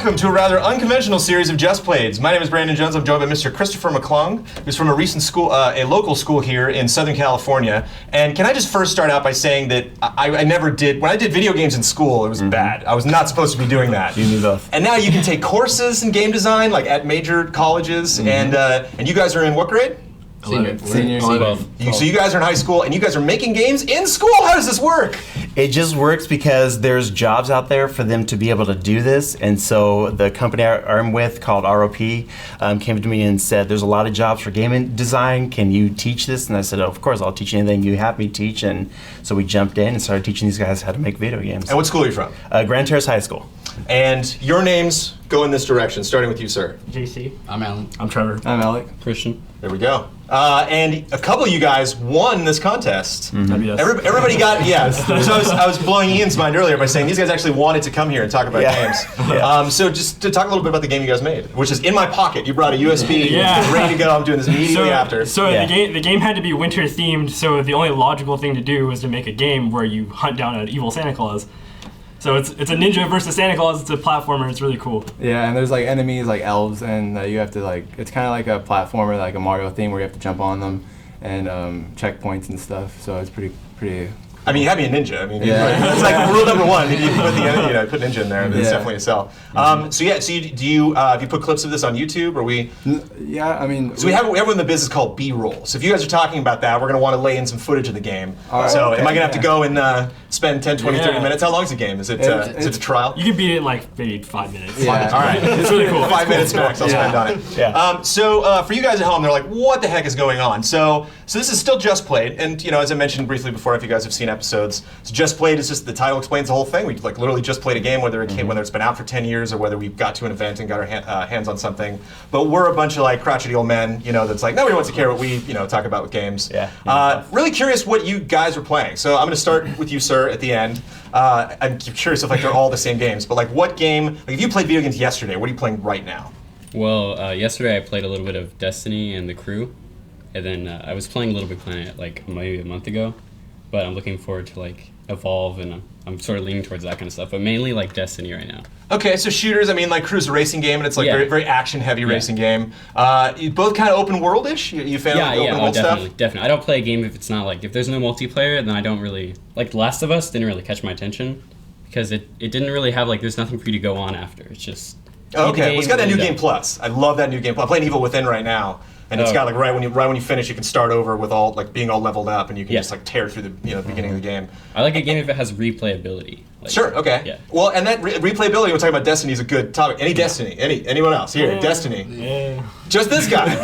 welcome to a rather unconventional series of Just Playeds. My name is Brandon Jones. I'm joined by Mr. Christopher McClung, who's from a recent school, a local school here in Southern California. And can I just first start out by saying that I never did, when I did video games in school, it was bad. I was not supposed to be doing that. You knew both. And now you can take courses in game design, like at major colleges, and you guys are in what grade? Senior. So you guys are in high school, and you guys are making games in school? How does this work? It just works because there's jobs out there for them to be able to do this, and so the company I'm with, called ROP, came to me and said, there's a lot of jobs for game design, can you teach this? And I said, oh, of course, I'll teach anything you have me teach, and so we jumped in and started teaching these guys how to make video games. And what school are you from? Grand Terrace High School. And your names go in this direction, starting with you, sir. JC. I'm Alan. I'm Trevor. I'm Alec. Christian. There we go. And a couple of you guys won this contest. Everybody got, So I was blowing Ian's mind earlier by saying these guys actually wanted to come here and talk about games. So just to talk a little bit about the game you guys made, which is in my pocket. You brought a USB, ready to go. I'm doing this immediately after. So the game had to be winter themed, so the only logical thing to do was to make a game where you hunt down an evil Santa Claus. So it's a ninja versus Santa Claus. It's a platformer. It's really cool. Yeah, and there's like enemies like elves, and you have to it's kind of like a platformer, like a Mario theme, where you have to jump on them and checkpoints and stuff. So it's pretty. I mean, you have me a ninja. I mean, it's like rule number one. If you put put ninja in there, it's definitely a sell. So do you have you put clips of this on YouTube, or we? Yeah, I mean. So we have one in the business called B-roll. So if you guys are talking about that, we're going to want to lay in some footage of the game. Am I going to have to go and spend 10, 20, 30 minutes? How long is the game? Is it a trial? You can beat it in like maybe 5 minutes. Yeah. All right. It's really cool. 5 minutes max I'll spend on it. Yeah. So for you guys at home, they're like, what the heck is going on? So this is still Just Played, and as I mentioned briefly before, if you guys have seen episodes, so Just Played is just the title explains the whole thing. We literally just played a game, whether it's been out for 10 years or whether we got to an event and got our hands on something. But we're a bunch of like crotchety old men, that's like nobody wants to care what we talk about with games. Yeah. Really curious what you guys were playing. So I'm going to start with you, sir, at the end. I'm curious if they're all the same games, but what game? If you played video games yesterday, what are you playing right now? Well, yesterday I played a little bit of Destiny and The Crew, and then I was playing Little Big Planet maybe a month ago, but I'm looking forward to Evolve, and I'm sort of leaning towards that kind of stuff, but mainly Destiny right now. Okay, so shooters, Crew's a racing game, and it's very, very action-heavy racing game. You both kind of open world-ish? You fan of open world stuff? Definitely. I don't play a game if it's not if there's no multiplayer, then I don't really, The Last of Us didn't really catch my attention, because it didn't really have, there's nothing for you to go on after. It's just... Okay, well, it's got that new Game Plus. I love that new Game Plus. I'm playing Evil Within right now. And it's got right when you finish, you can start over with all being all leveled up, and you can just tear through the beginning of the game. I like a game if it has replayability. Sure. Okay. Yeah. Well, and that replayability. We're talking about Destiny is a good topic. Any Destiny? Anyone else here? Destiny. Yeah. Just this guy.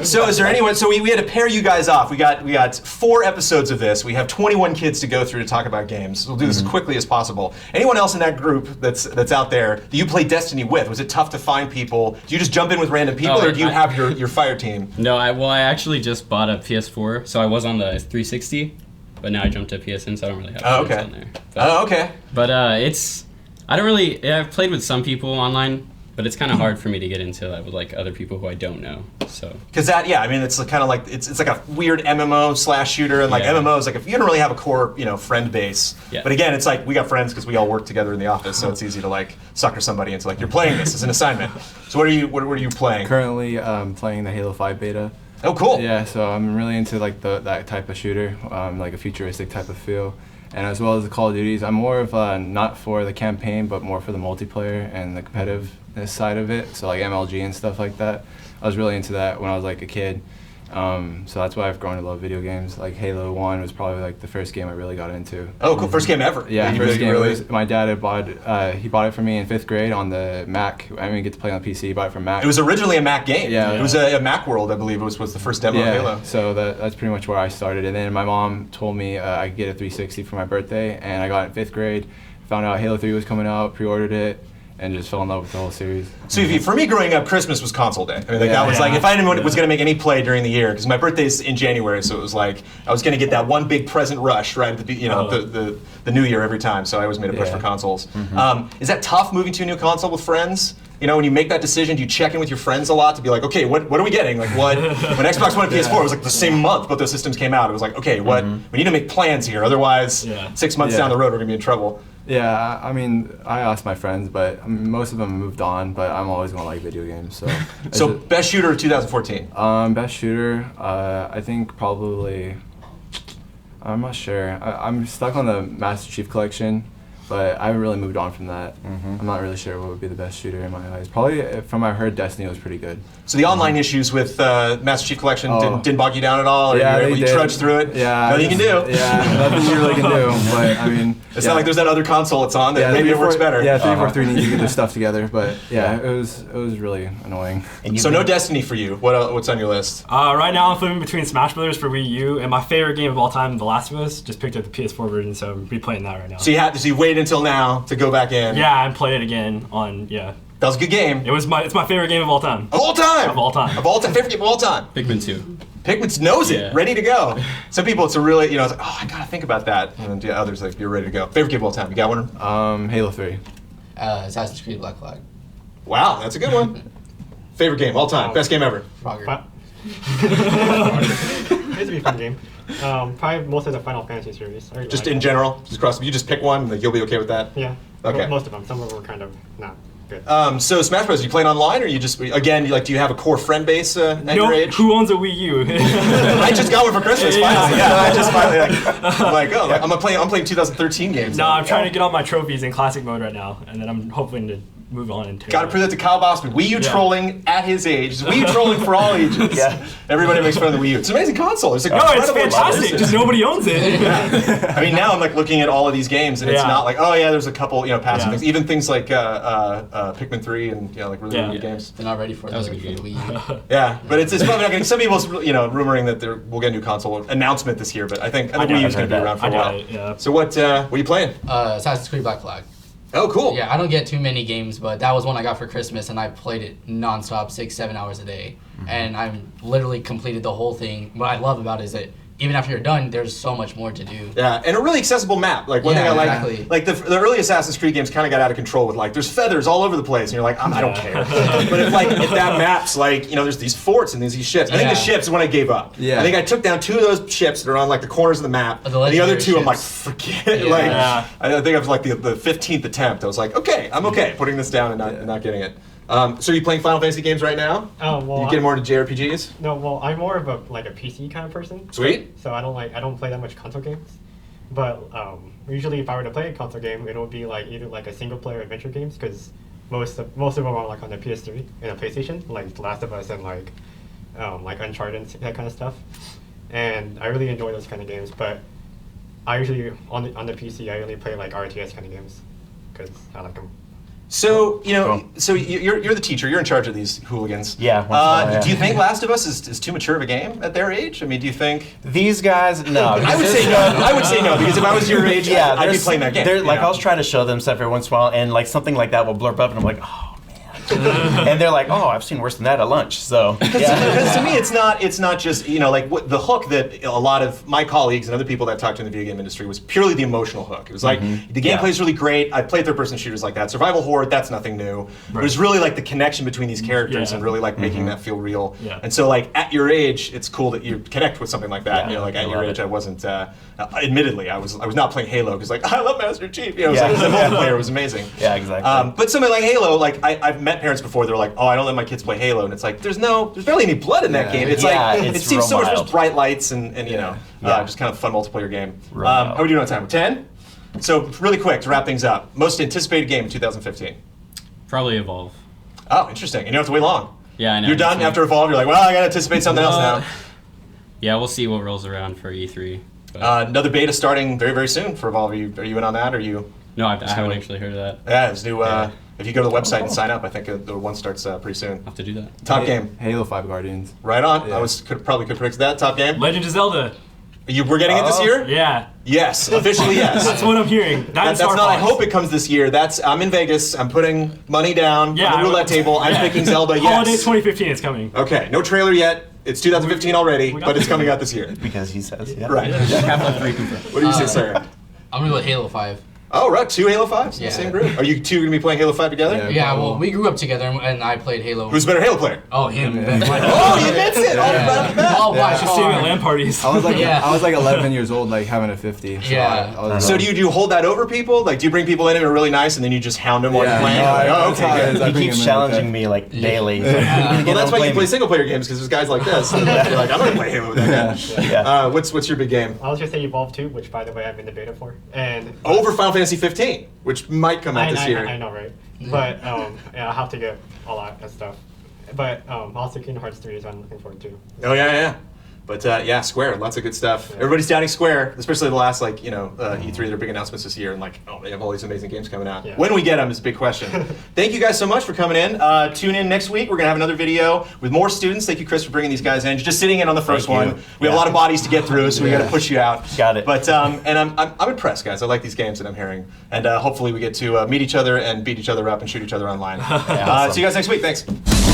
So is there anyone? So we had to pair you guys off. We got 4 episodes of this. We have 21 kids to go through to talk about games. We'll do this as quickly as possible. Anyone else in that group that's out there that you play Destiny with? Was it tough to find people? Do you just jump in with random people, or do you have your fire team? No, I actually just bought a PS4, so I was on the 360, but now I jumped to PSN, so I don't really have friends on there. But, okay. But I've played with some people online, but it's kind of hard for me to get into that with other people who I don't know. So. Because it's kind of it's like a weird MMO / shooter, and MMOs if you don't really have a core friend base. Yeah. But again, it's we got friends because we all work together in the office, so it's easy to sucker somebody into you're playing this as an assignment. So what are you playing? Currently, playing the Halo 5 beta. Oh, cool. Yeah, so I'm really into that type of shooter, a futuristic type of feel. And as well as the Call of Duties, I'm more of not for the campaign, but more for the multiplayer and the competitiveness side of it. So MLG and stuff like that. I was really into that when I was a kid. So that's why I've grown to love video games. Halo 1 was probably the first game I really got into. Oh, cool! First game ever. Yeah, first game. Really? My dad had bought it for me in 5th grade on the Mac. I didn't get to play on the PC. He bought it from Mac. It was originally a Mac game. Yeah. It was a Mac World, I believe. Was the first demo of Halo. So that's pretty much where I started. And then my mom told me I could get a 360 for my birthday, and I got it in 5th grade. Found out Halo 3 was coming out, pre-ordered it, and just fell in love with the whole series. So for me growing up, Christmas was console day. That was if I was going to make any play during the year, because my birthday's in January, so it was I was going to get that one big present rush right at the new year every time. So I always made a push for consoles. Is that tough moving to a new console with friends? When you make that decision, do you check in with your friends a lot to be okay, what are we getting? When Xbox One and PS4 was the same month both those systems came out, it was okay, we need to make plans here, otherwise 6 months down the road we're gonna be in trouble. Yeah, I mean, I asked my friends, but I mean, most of them moved on. But I'm always gonna like video games. So. So best shooter of 2014. Best shooter. I think probably. I'm not sure. I'm stuck on the Master Chief Collection, but I haven't really moved on from that. I'm not really sure what would be the best shooter in my eyes. Probably, from what I heard, Destiny was pretty good. So the online issues with Master Chief Collection didn't bog you down at all? Or Yeah, you trudged through it? Yeah. Nothing you can do. Yeah, nothing you really can do. But I mean, It's not like there's that other console it's on that maybe it works better. Yeah, 343 needs to get their stuff together. But yeah, it was really annoying. And So no Destiny for you. What's on your list? Right now I'm flipping between Smash Brothers for Wii U and my favorite game of all time, The Last of Us. Just picked up the PS4 version, so I'm replaying that right now. So you waited until now to go back in. Yeah, and play it again on That was a good game. It's my favorite game of all time. Of all time. Of all time. Of all time. Favorite game of all time. Pikmin 2. Pikmin knows it, Yeah. ready to go. Some people, it's a really, it's like, oh, I gotta think about that. And then others, like, you're ready to go. Favorite game of all time. You got one? Halo 3. Assassin's Creed Black Flag. Wow, that's a good one. Favorite game all time. Best game ever. Frogger. It's a be fun game. Probably most of the Final Fantasy series. I really Just like in them. general, just across. You just pick one, like, you'll be okay with that. Yeah. Okay. Most of them. Some of them were kind of not good. So Smash Bros. You playing online, or you just again? Do you have a core friend base at your age? Who owns a Wii U? I just got one for Christmas. Finally, yeah. I just finally I'm like, oh, I'm playing 2013 games. No, I'm trying to get all my trophies in classic mode right now, and then I'm hoping to move on into. Got to prove that to Kyle Bossman. Wii U trolling at his age. Wii U trolling for all ages. Yeah. Everybody makes fun of the Wii U. It's an amazing console. It's No, it's incredible fantastic. exclusives. Just nobody owns it. I mean, now I'm like looking at all of these games, and it's Yeah. not like, oh yeah, there's a couple, passive Yeah. things. Even things like Pikmin 3 and like really Yeah. good games. They're not ready for That was a the good game. Wii U. Yeah, but it's probably not getting. Some people's rumoring that we'll get a new console announcement this year, but I think doubt Wii U's it. going to be around for I a doubt while. it, yeah. So what are you playing? Assassin's Creed Black Flag. Oh, cool. Yeah, I don't get too many games, but that was one I got for Christmas, and I played it nonstop, 6-7 hours a day, and I literally completed the whole thing. What I love about it is that even after you're done, there's so much more to do. Yeah, and a really accessible map. Like one Yeah, thing I like, exactly. like the early Assassin's Creed games kind of got out of control with like there's feathers all over the place, and you're like, I don't care. But if that map's like there's these forts and there's these ships. I think the Yeah. ships is when I gave up. Yeah. I think I took down 2 of those ships that are on like the corners of the map. The and the other legendary 2, I'm like, ships. forget it. Yeah. Like Yeah. I think of like the 15th attempt. I was like, okay, I'm okay putting this down and not getting it. So are you playing Final Fantasy games right now? Oh well. You getting more into JRPGs? No, well, I'm more of a PC kind of person. Sweet. So I don't play that much console games. But usually, if I were to play a console game, it would be like either like a single player adventure games because most of them are like on the PS3 and a PlayStation, like The Last of Us and like Uncharted and that kind of stuff. And I really enjoy those kind of games. But I usually on the PC, I only play like RTS kind of games because I like them. So Cool. so you're the teacher. You're in charge of these hooligans. Yeah, once in a while, yeah. Do you think Last of Us is too mature of a game at their age? I mean, do you think? These guys, no. I would say no. I would say no because if I was your age, Yeah, I'd be there's- playing that game. they're- Like you know? I'll try to show them stuff every once in a while, and like something like that will blurb up, and I'm like, oh man, and they're like, oh, I've seen worse than that at lunch. So yeah. Because to me, it's not just like the hook that a lot of my colleagues and other people that talked to in the video game industry was purely the emotional hook. It was like the gameplay is really great. I played third-person shooters like that. Survival horror, that's nothing new. But it was really like the connection between these characters Yeah. and really like making that feel real. Yeah. And so like at your age, it's cool that you connect with something like that. Yeah, Like at I your love age, it. I wasn't. Admittedly, I was not playing Halo because like I love Master Chief. It was Yeah. like the multiplayer was amazing. Yeah, exactly. But something like Halo, like I've met parents before. They're like, "Oh, I don't let my kids play Halo," and it's like, there's barely any blood in that Yeah. game. It's Yeah, like it's it seems real so much mild. just bright lights and Yeah. just kind of fun multiplayer game. Real How mild. are we doing on time? 10. So really quick to wrap things up. Most anticipated game in 2015. Probably Evolve. Oh, interesting. And you don't have to wait long. Yeah, I know. You're done So- after Evolve. You're like, well, I gotta anticipate something else now. Yeah, we'll see what rolls around for E3. But Another beta starting very very soon for Evolve. Are you in on that? Or are you? no, I haven't wait. actually heard of that. Yeah, it's new. Yeah. If you go to the website and sign up, I think the one starts pretty soon. I'll have to do that. Top game. Halo 5 Guardians. Right on. Yeah. Probably could predict that. Top game. Legend of Zelda. We're getting it this Oh. year? Yeah, Yes, officially yes. that's what I'm hearing. That's not. I hope it comes this year. I'm in Vegas. I'm putting money down Yeah, on the roulette table. I'm yeah. picking Zelda. Holiday Yes. 2015 is coming. Okay. No trailer yet. It's 2015 already, We got but it's it. coming out this year. Because he says, yeah. Right. Half-Life 3 confirmed. What do you say, Sarah? I'm gonna go with Halo 5. Oh, right. 2 Halo 5s in the Yeah. same group. Are you two going to be playing Halo 5 together? Yeah. Yeah, Cool. well, we grew up together, and I played Halo. Who's a better Halo player? Oh, him. Yeah. Oh, he admits it. Oh, right off the bat. Oh, why? Should see him in LAN parties. I was like Yeah. I was like 11 years old, like having a 50. So Yeah. I was So do you hold that over people? Like, do you bring people in who are really nice and then you just hound them while you're playing? no, Like, oh, that's how it okay, is. good. I He bring keeps him in, challenging okay. me like daily. Well, that's why you blame play me. single player games because there's guys like this. And you're like, I'm gonna play Halo with that guy. Yeah. What's your big game? I'll just say Evolve 2, which by the way I'm in the beta for. And Over Final Fantasy 15, which might come out this year. I know, right? But yeah, I'll have to get all that stuff. But also Kingdom Hearts 3 is what I'm looking forward to. Oh yeah. But yeah, Square, lots of good stuff. Yeah. Everybody's doubting Square, especially the last E3, their big announcements this year, and they have all these amazing games coming out. Yeah. When we get them is a big question. Thank you guys so much for coming in. Tune in next week. We're gonna have another video with more students. Thank you, Chris, for bringing these guys in. You're just sitting in on the first Thank one. you. We have a lot of bodies to get through, so we got to push you out. Got it. But and I'm impressed, guys. I like these games that I'm hearing, and hopefully we get to meet each other and beat each other up and shoot each other online. Awesome. See you guys next week. Thanks.